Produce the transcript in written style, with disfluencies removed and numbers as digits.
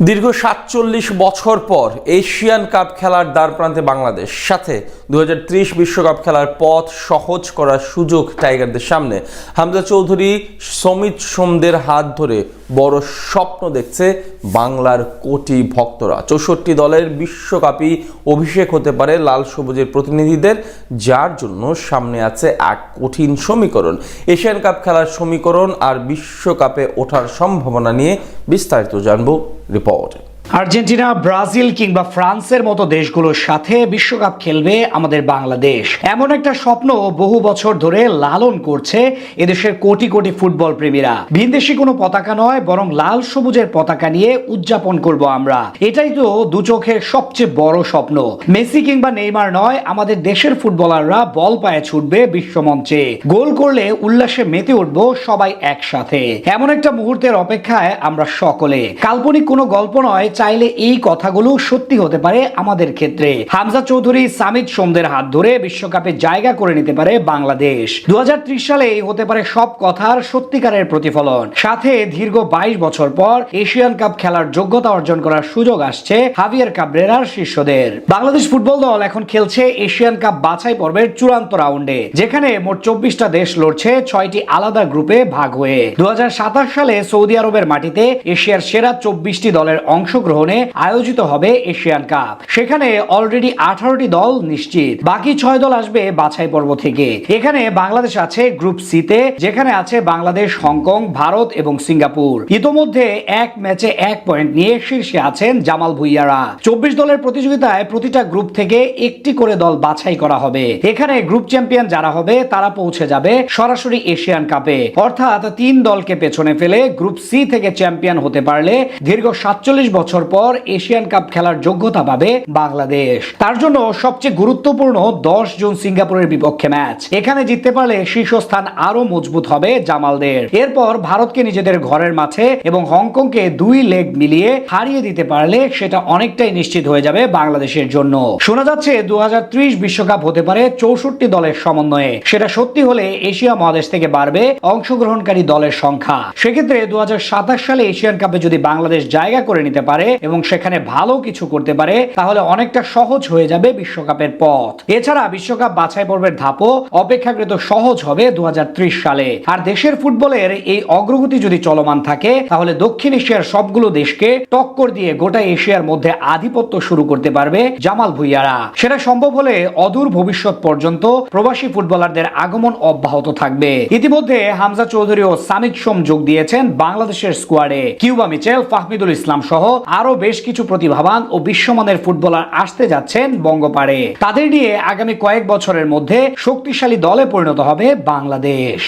দীর্ঘ ৪৭ বছর পর এশিয়ান কাপ খেলার দ্বারপ্রান্তে বাংলাদেশ, সাথে ২০৩০ বিশ্বকাপ খেলার পথ সহজ করার সুযোগ টাইগারদের সামনে। হামজা চৌধুরী, সমিত সোমদের হাত ধরে বড় স্বপ্ন দেখছে বাংলার কোটি ভক্তরা। ৬৪ দলের বিশ্বকাপই অভিষেক হতে পারে লাল সবুজের প্রতিনিধিদের, যার জন্য সামনে আছে এক কঠিন সমীকরণ। এশিয়ান কাপ খেলার সমীকরণ আর বিশ্বকাপে ওঠার সম্ভাবনা নিয়ে বিস্তারিত জানবো রিপোর্ট। আর্জেন্টিনা, ব্রাজিল কিংবা ফ্রান্সের মতো দেশগুলোর সাথে বিশ্বকাপ খেলবে আমাদের বাংলাদেশ, এমন একটা স্বপ্ন বহু বছর ধরে লালন করছে এদেশের কোটি কোটি ফুটবল প্রেমীরা। ভিনদেশি কোনো পতাকা নয়, বরং লাল সবুজের পতাকা নিয়ে উদযাপন করব আমরা। এটাই তো দু চোখের সবচেয়ে বড় স্বপ্ন। মেসি কিংবা নেইমার নয়, আমাদের দেশের ফুটবলাররা বল পায়ে ছুটবে বিশ্বমঞ্চে, গোল করলে উল্লাসে মেতে উঠবো সবাই একসাথে। এমন একটা মুহূর্তের অপেক্ষায় আমরা সকলে। কাল্পনিক কোনো গল্প নয়, চাইলে এই কথাগুলো সত্যি হতে পারে আমাদের ক্ষেত্রে। হামজা চৌধুরী, সমিত সোমদের হাত ধরে বিশ্বকাপে জায়গা করে নিতে পারে বাংলাদেশ। ২০৩০ সালে হতে পারে সব কথার সত্যিকারের প্রতিফলন। সাথে দীর্ঘ ২২ বছর পর এশিয়ান কাপ খেলার যোগ্যতা অর্জন করার সুযোগ আসছে হাভিয়ার কাবরেরার শিষ্যদের। বাংলাদেশ ফুটবল দল এখন খেলছে এশিয়ান কাপ বাছাই পর্বের চূড়ান্ত রাউন্ডে, যেখানে মোট ২৪টা দেশ লড়ছে ৬টি আলাদা গ্রুপে ভাগ হয়ে। ২০২৭ সালে সৌদি আরবের মাটিতে এশিয়ার সেরা ২৪টি দলের অংশগ্রহণে আয়োজিত হবে এশিয়ান কাপ। সেখানে অলরেডি 18টি দল নিশ্চিত, বাকি 6 দল আসবে বাছাই পর্ব থেকে। এখানে বাংলাদেশ আছে গ্রুপ সি তে, যেখানে আছে বাংলাদেশ, হংকং, ভারত এবং সিঙ্গাপুর। ইতোমধ্যে এক ম্যাচে 1 পয়েন্ট নিয়ে শীর্ষে আছেন জামাল ভুইয়ারা। 24 দলের প্রতিযোগিতায় প্রতিটা গ্রুপ থেকে একটি করে দল বাছাই করা হবে। এখানে গ্রুপ চ্যাম্পিয়ন যারা হবে তারা পৌঁছে যাবে সরাসরি এশিয়ান কাপে, অর্থাৎ 3 দলকে পেছনে ফেলে গ্রুপ সি থেকে চ্যাম্পিয়ন হতে পারলে দীর্ঘ 47 বছর পর এশিয়ান কাপ খেলার যোগ্যতা পাবে বাংলাদেশ। তার জন্য সবচেয়ে গুরুত্বপূর্ণ 10 জুন সিঙ্গাপুরের বিপক্ষে ম্যাচ। এখানে জিততে পারলে শীর্ষস্থান আরো মজবুত হবে জামালদের। এরপর ভারতকে নিজেদের ঘরের মাঠে এবং হংকংকে 2 লেগ মিলিয়ে হারিয়ে দিতে পারলে সেটা অনেকটাই নিশ্চিত হয়ে যাবে বাংলাদেশের জন্য। শোনা যাচ্ছে ২০৩০ বিশ্বকাপ হতে পারে 64 দলের সমন্বয়ে। সেটা সত্যি হলে এশিয়া মহাদেশ থেকে বাড়বে অংশগ্রহণকারী দলের সংখ্যা। সেক্ষেত্রে ২০২৭ সালে এশিয়ান কাপে যদি বাংলাদেশ জায়গা করে নিতে পারে এবং সেখানে ভালো কিছু করতে পারে, তাহলে অনেকটা সহজ হয়ে যাবে বিশ্বকাপের পথ। এছাড়া বিশ্বকাপ বাছাই পর্বের ধাপও অপেক্ষাকৃত সহজ হবে ২০৩০ সালে। আর দেশের ফুটবলের এই অগ্রগতি যদি চলমান থাকে, তাহলে দক্ষিণ এশিয়ার সবগুলো দেশকে টক্কর দিয়ে গোটা এশিয়ার মধ্যে আধিপত্য শুরু করতে পারবে জামাল ভুইয়ারা। সেটা সম্ভব হলে অদূর ভবিষ্যৎ পর্যন্ত প্রবাসী ফুটবলারদের আগমন অব্যাহত থাকবে। ইতিমধ্যে হামজা চৌধুরী ও সমিত সোম যোগ দিয়েছেন বাংলাদেশের স্কোয়াডে। কিউবা মিচেল, ফাহমিদুল ইসলাম সহ আরো বেশ কিছু প্রতিভাবান ও বিশ্বমানের ফুটবলার আসতে যাচ্ছেন বঙ্গপাড়ে। তাদের নিয়ে আগামী কয়েক বছরের মধ্যে শক্তিশালী দলে পরিণত হবে বাংলাদেশ।